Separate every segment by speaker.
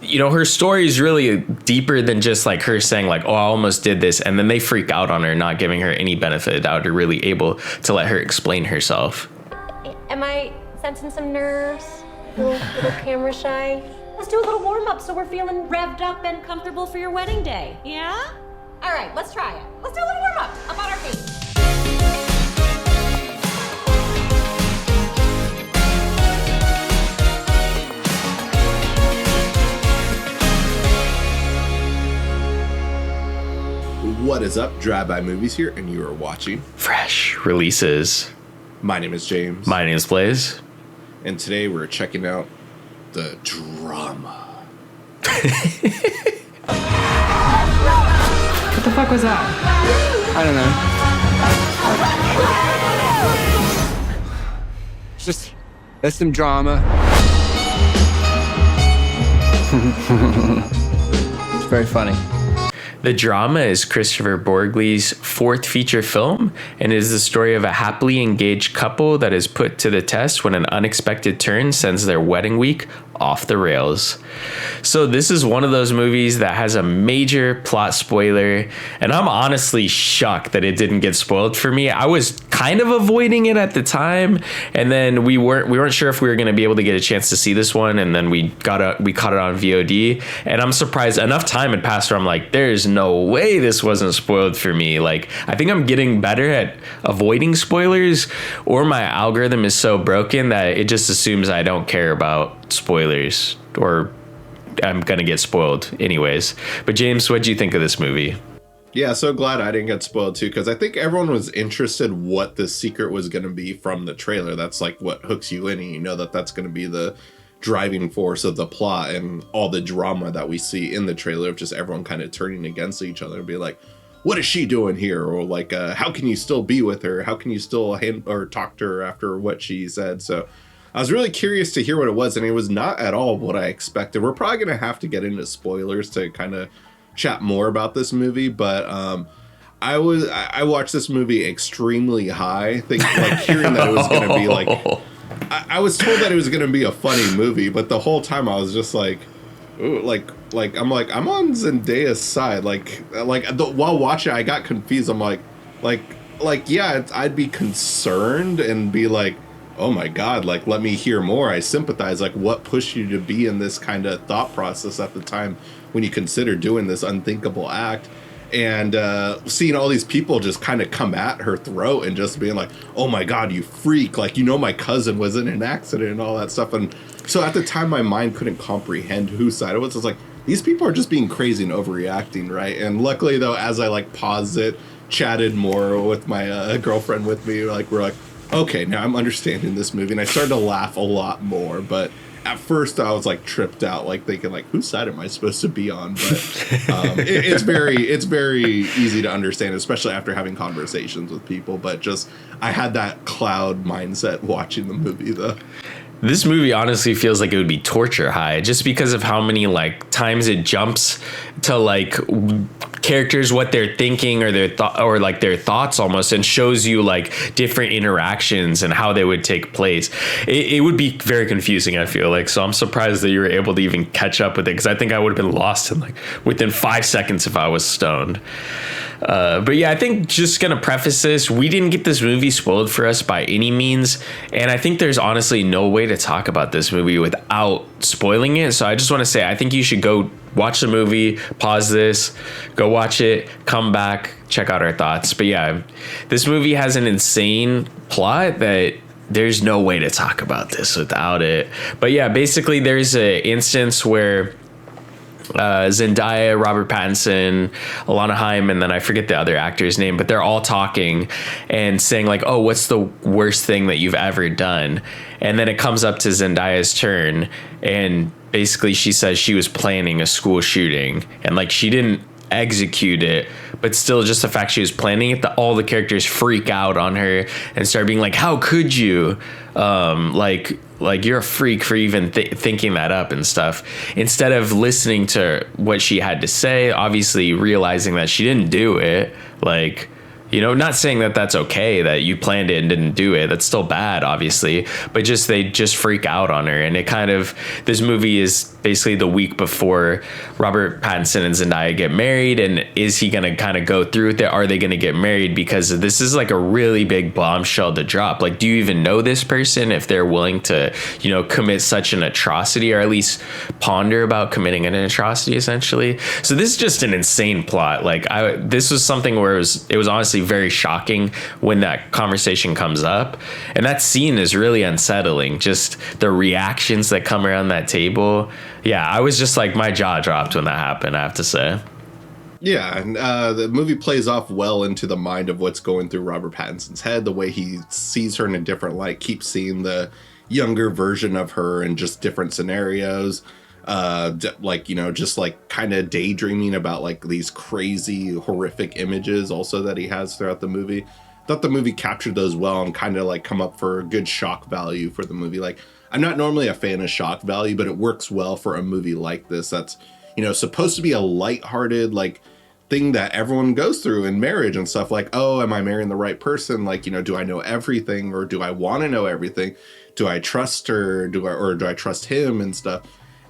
Speaker 1: her story is really deeper than just like her saying like, oh, I almost did this. And then they freak out on her, not giving her any benefit of the doubt or really able to let her explain herself.
Speaker 2: Am I sensing some nerves? A little camera shy? Let's do a little warm up so we're feeling revved up and comfortable for your wedding day. Yeah? All right, let's try it. Let's do a little warm up on our feet.
Speaker 3: What is up? Drive by Movies here, and you are watching
Speaker 1: Fresh Releases.
Speaker 3: My name is James.
Speaker 1: My name is Blaise.
Speaker 3: And today we're checking out The Drama.
Speaker 4: What the fuck was that? I don't know. That's some drama. It's very funny.
Speaker 1: The Drama is Christopher Borgle's fourth feature film and is the story of a happily engaged couple that is put to the test when an unexpected turn sends their wedding week off the rails. So this is one of those movies that has a major plot spoiler, and I'm honestly shocked that it didn't get spoiled for me. I was kind of avoiding it at the time, and then we weren't sure if we were going to be able to get a chance to see this one, and then we caught it on VOD, and I'm surprised enough time had passed where I'm like, there's no way this wasn't spoiled for me. Like, I think I'm getting better at avoiding spoilers, or my algorithm is so broken that it just assumes I don't care about spoilers, or I'm gonna get spoiled anyways. But James, what do you think of this movie?
Speaker 3: Yeah, so glad I didn't get spoiled too, because I think everyone was interested what the secret was going to be from the trailer. That's like what hooks you in, and you know that that's going to be the driving force of the plot and all the drama that we see in the trailer of just everyone kind of turning against each other and be like, what is she doing here? Or like, how can you still be with her? How can you still talk to her after what she said? So I was really curious to hear what it was, and it was not at all what I expected. We're probably going to have to get into spoilers to kind of chat more about this movie, but I watched this movie extremely high, hearing that it was going to be like, I was told that it was going to be a funny movie, but the whole time I was just like, ooh, I'm on Zendaya's side. While watching, I got confused. I'm like, yeah, I'd be concerned and be like, oh my God, like, let me hear more. I sympathize. Like, what pushed you to be in this kind of thought process at the time when you consider doing this unthinkable act? And seeing all these people just kind of come at her throat and just being like, oh my God, you freak. Like, my cousin was in an accident and all that stuff. And so at the time, my mind couldn't comprehend whose side it was. It's like, these people are just being crazy and overreacting, right? And luckily, though, as I paused it, chatted more with my girlfriend with me, we're like, okay, now I'm understanding this movie, and I started to laugh a lot more. But at first, I was tripped out, thinking whose side am I supposed to be on? But it's very easy to understand, especially after having conversations with people. But just I had that cloud mindset watching the movie, though.
Speaker 1: This movie honestly feels like it would be torture high, just because of how many times it jumps to characters, what they're thinking, or their thoughts almost, and shows you different interactions and how they would take place. It would be very confusing, I feel like. So I'm surprised that you were able to even catch up with it, because I think I would have been lost in within 5 seconds if I was stoned. But yeah, I think just gonna preface this, we didn't get this movie spoiled for us by any means, and I think there's honestly no way to talk about this movie without spoiling it. So I just want to say, I think you should go watch the movie, pause this, go watch it, come back, check out our thoughts. But yeah, this movie has an insane plot that there's no way to talk about this without it. But yeah, basically there's an instance where Zendaya, Robert Pattinson, Alana Haim, and then I forget the other actor's name, but they're all talking and saying oh, what's the worst thing that you've ever done? And then it comes up to Zendaya's turn, and basically she says she was planning a school shooting, and she didn't execute it, but still just the fact she was planning it, all the characters freak out on her and start being like, how could you? You're a freak for even thinking that up and stuff, instead of listening to what she had to say, obviously realizing that she didn't do it. You know, not saying that that's okay that you planned it and didn't do it. That's still bad, obviously. But just they just freak out on her. And it kind of, this movie is basically the week before Robert Pattinson and Zendaya get married. And is he going to kind of go through with it? Are they going to get married? Because this is like a really big bombshell to drop. Like, do you even know this person if they're willing to, you know, commit such an atrocity, or at least ponder about committing an atrocity, essentially? So this is just an insane plot. Like, this was something where it was honestly very shocking when that conversation comes up, and that scene is really unsettling. Just the reactions that come around that table. Yeah, I was just like, my jaw dropped when that happened, I have to say.
Speaker 3: Yeah, and the movie plays off well into the mind of what's going through Robert Pattinson's head, the way he sees her in a different light, keeps seeing the younger version of her in just different scenarios. Like, you know, just like kind of daydreaming about like these crazy horrific images also that he has throughout the movie. I thought the movie captured those well and kind of like come up for a good shock value for the movie. Like, I'm not normally a fan of shock value, but it works well for a movie like this that's, you know, supposed to be a lighthearted like thing that everyone goes through in marriage and stuff. Like, oh, am I marrying the right person? Like, you know, do I know everything, or do I want to know everything? Do I trust her? Do I trust him and stuff?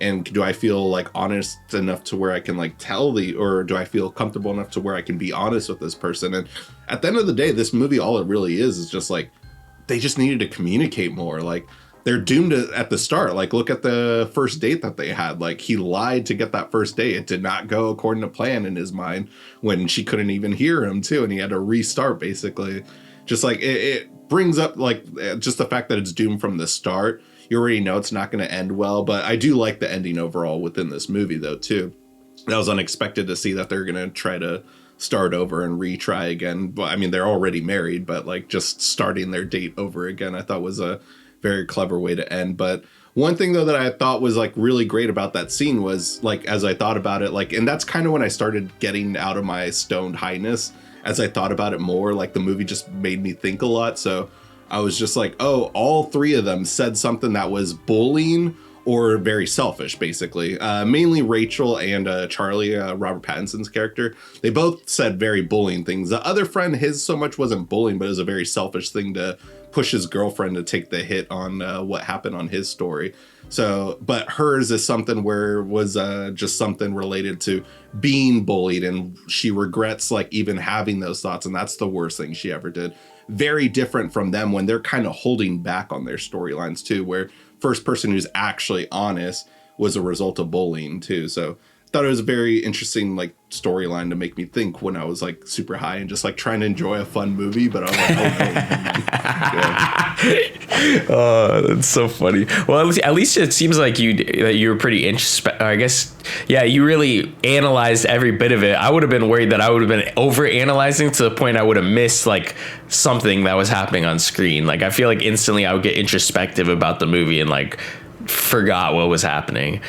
Speaker 3: And do I feel like honest enough to where I can like or do I feel comfortable enough to where I can be honest with this person? And at the end of the day, this movie, all it really is just like, they just needed to communicate more. Like, they're doomed at the start. Like, look at the first date that they had. Like, he lied to get that first date. It did not go according to plan in his mind when she couldn't even hear him too. And he had to restart basically. Just like it brings up like just the fact that it's doomed from the start. You already know it's not going to end well, but I do like the ending overall within this movie though too. That was unexpected to see that they're going to try to start over and retry again. But I mean, they're already married, but like just starting their date over again, I thought was a very clever way to end. But one thing though that I thought was like really great about that scene was like, as I thought about it, like, and that's kind of when I started getting out of my stoned highness. As I thought about it more, like the movie just made me think a lot. So I was just like, oh, all three of them said something that was bullying or very selfish, basically. Mainly Rachel and Charlie, Robert Pattinson's character. They both said very bullying things. The other friend, his so much wasn't bullying, but it was a very selfish thing to push his girlfriend to take the hit on what happened on his story. So, but hers is something where it was just something related to being bullied, and she regrets like even having those thoughts, and that's the worst thing she ever did. Very different from them when they're kind of holding back on their storylines too, where first person who's actually honest was a result of bullying too. So I thought it was a very interesting like storyline to make me think when I was like super high and just like trying to enjoy a fun movie, but I was like, oh no. Yeah.
Speaker 1: Oh, that's so funny. Well, at least it seems like you were pretty I guess, yeah, you really analyzed every bit of it. I would have been worried that I would have been over analyzing to the point I would have missed like something that was happening on screen. Like, I feel like instantly I would get introspective about the movie and like forgot what was happening.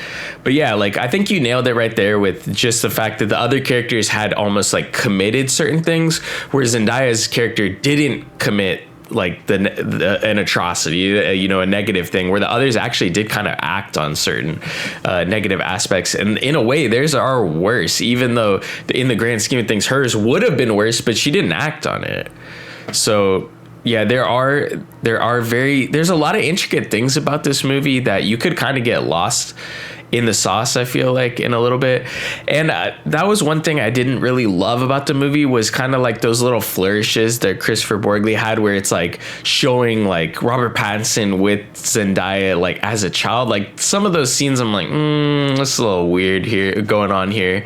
Speaker 1: But yeah, like I think you nailed it right there with just the fact that the other characters had almost like committed certain things, whereas Zendaya's character didn't commit like an atrocity, you know, a negative thing, where the others actually did kind of act on certain negative aspects. And in a way, theirs are worse, even though in the grand scheme of things, hers would have been worse, but she didn't act on it. So yeah, there's a lot of intricate things about this movie that you could kind of get lost in the sauce, I feel like, in a little bit. And that was one thing I didn't really love about the movie, was kind of like those little flourishes that Christopher Borgli had, where it's like showing like Robert Pattinson with Zendaya like as a child. Like some of those scenes I'm like, that's a little weird here going on here.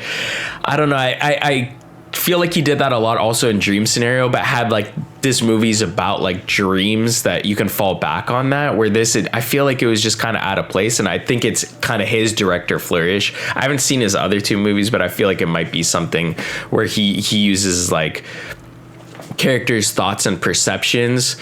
Speaker 1: I don't know. I feel like he did that a lot also in Dream Scenario, but had like this movie's about like dreams that you can fall back on that, where I feel like it was just kind of out of place. And I think it's kind of his director flourish. I haven't seen his other two movies, but I feel like it might be something where he uses like characters' thoughts and perceptions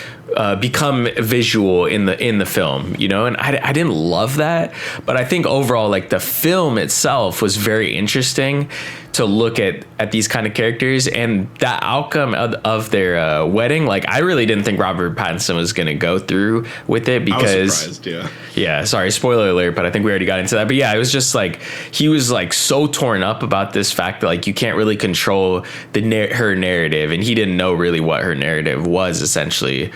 Speaker 1: become visual in the film, you know, and I didn't love that, but I think overall, like, the film itself was very interesting to look at these kind of characters, and that outcome of their wedding. Like, I really didn't think Robert Pattinson was going to go through with it, because
Speaker 3: I was surprised,
Speaker 1: yeah, sorry, spoiler alert, but I think we already got into that. But yeah, it was just like, he was like so torn up about this fact that, like, you can't really control her narrative, and he didn't know really what her narrative was, essentially.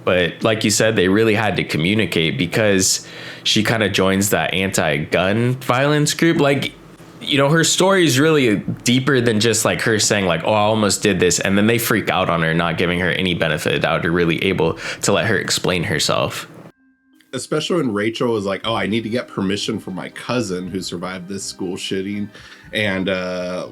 Speaker 1: But like you said, they really had to communicate, because she kind of joins that anti-gun violence group. Like, you know, her story is really deeper than just like her saying like, oh, I almost did this. And then they freak out on her, not giving her any benefit of the doubt, or really able to let her explain herself.
Speaker 3: Especially when Rachel was like, oh, I need to get permission from my cousin who survived this school shooting. And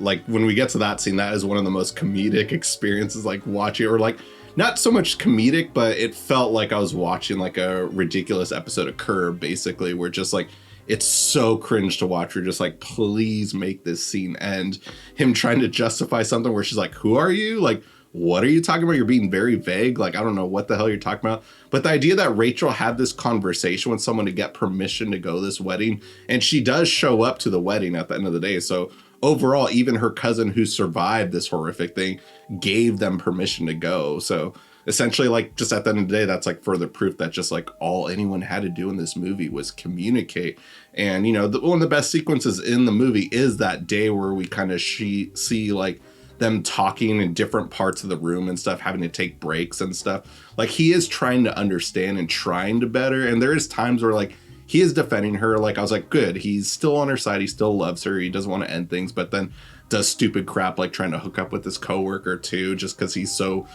Speaker 3: like, when we get to that scene, that is one of the most comedic experiences, like watching, or like, not so much comedic, but it felt like I was watching like a ridiculous episode of Curb, basically, where just like, it's so cringe to watch her just like, please make this scene end. Him trying to justify something where she's like, who are you? Like, what are you talking about? You're being very vague. Like, I don't know what the hell you're talking about. But the idea that Rachel had this conversation with someone to get permission to go to this wedding, and she does show up to the wedding at the end of the day. So overall, even her cousin who survived this horrific thing gave them permission to go. So essentially, like, just at the end of the day, that's like further proof that just like all anyone had to do in this movie was communicate. And, you know, one of the best sequences in the movie is that day where we kind of see like them talking in different parts of the room and stuff, having to take breaks and stuff. Like, he is trying to understand and trying to better. And there is times where like he is defending her. Like, I was like, good, he's still on her side. He still loves her. He doesn't want to end things, but then does stupid crap like trying to hook up with his coworker too, just because he's so,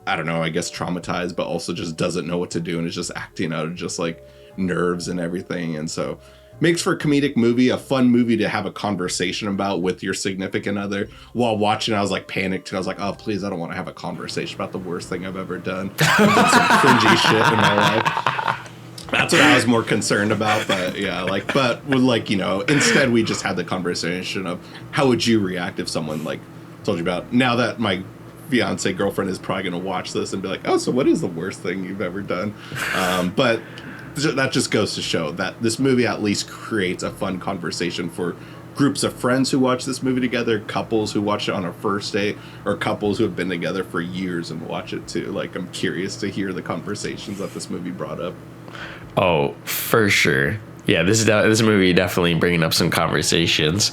Speaker 3: I don't know, I guess traumatized, but also just doesn't know what to do and is just acting out of just like nerves and everything. And so makes for a comedic movie, a fun movie to have a conversation about with your significant other. While watching, I was like panicked, and I was like, oh, please, I don't want to have a conversation about the worst thing I've ever done. I did some cringy shit in my life. That's what I was more concerned about. But yeah, like, but with like, you know, instead we just had the conversation of how would you react if someone like told you about, now that my fiance girlfriend is probably going to watch this and be like, oh, so what is the worst thing you've ever done? But that just goes to show that this movie at least creates a fun conversation for groups of friends who watch this movie together, couples who watch it on a first date, or couples who have been together for years and watch it too. Like, I'm curious to hear the conversations that this movie brought up.
Speaker 1: Oh, for sure. Yeah, this movie definitely bringing up some conversations.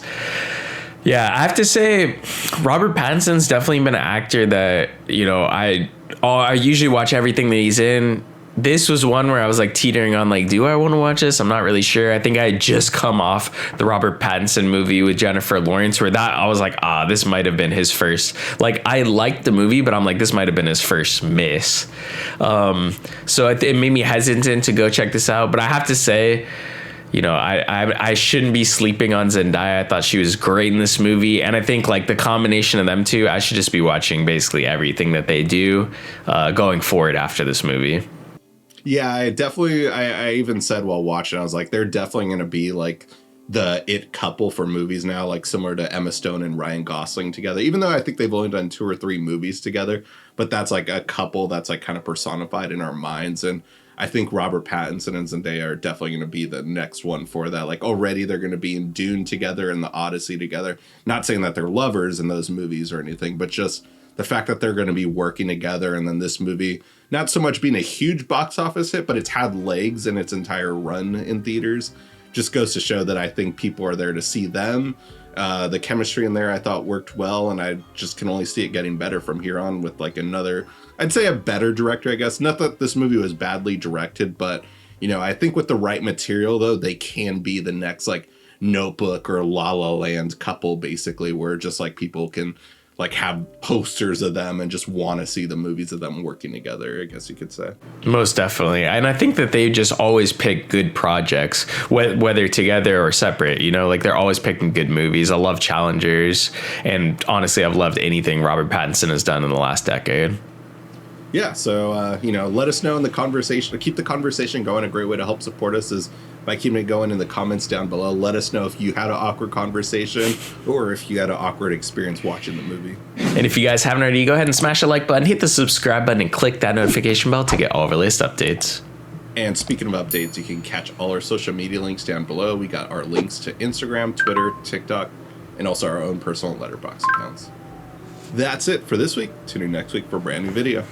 Speaker 1: Yeah, I have to say, Robert Pattinson's definitely been an actor that, you know, I usually watch everything that he's in. This was one where I was like teetering on like, do I want to watch this? I'm not really sure. I think I had just come off the Robert Pattinson movie with Jennifer Lawrence, where that I was like, this might have been his first. Like, I liked the movie, but I'm like, this might have been his first miss. So it made me hesitant to go check this out. But I have to say, you know, I shouldn't be sleeping on Zendaya. I thought she was great in this movie. And I think like the combination of them two, I should just be watching basically everything that they do going forward after this movie.
Speaker 3: Yeah, I even said while watching, I was like, they're definitely going to be like the it couple for movies now, like similar to Emma Stone and Ryan Gosling together, even though I think they've only done 2 or 3 movies together, but that's like a couple that's like kind of personified in our minds. And I think Robert Pattinson and Zendaya are definitely going to be the next one for that. Like, already they're going to be in Dune together and the Odyssey together. Not saying that they're lovers in those movies or anything, but just the fact that they're going to be working together. And then this movie, not so much being a huge box office hit, but it's had legs in its entire run in theaters, just goes to show that I think people are there to see them. The chemistry in there I thought worked well, and I just can only see it getting better from here on with like another, I'd say a better director, I guess. Not that this movie was badly directed, but, you know, I think with the right material, though, they can be the next like Notebook or La La Land couple, basically, where just like people can like have posters of them and just want to see the movies of them working together, I guess you could say. Most
Speaker 1: definitely. And I think that they just always pick good projects, whether together or separate, you know, like they're always picking good movies. I love Challengers. And honestly, I've loved anything Robert Pattinson has done in the last decade.
Speaker 3: Yeah, so, you know, let us know in the conversation. Keep the conversation going. A great way to help support us is by keeping it going in the comments down below. Let us know if you had an awkward conversation or if you had an awkward experience watching the movie.
Speaker 1: And if you guys haven't already, go ahead and smash the like button, hit the subscribe button, and click that notification bell to get all of our latest updates.
Speaker 3: And speaking of updates, you can catch all our social media links down below. We got our links to Instagram, Twitter, TikTok, and also our own personal Letterboxd accounts. That's it for this week. Tune in next week for a brand new video.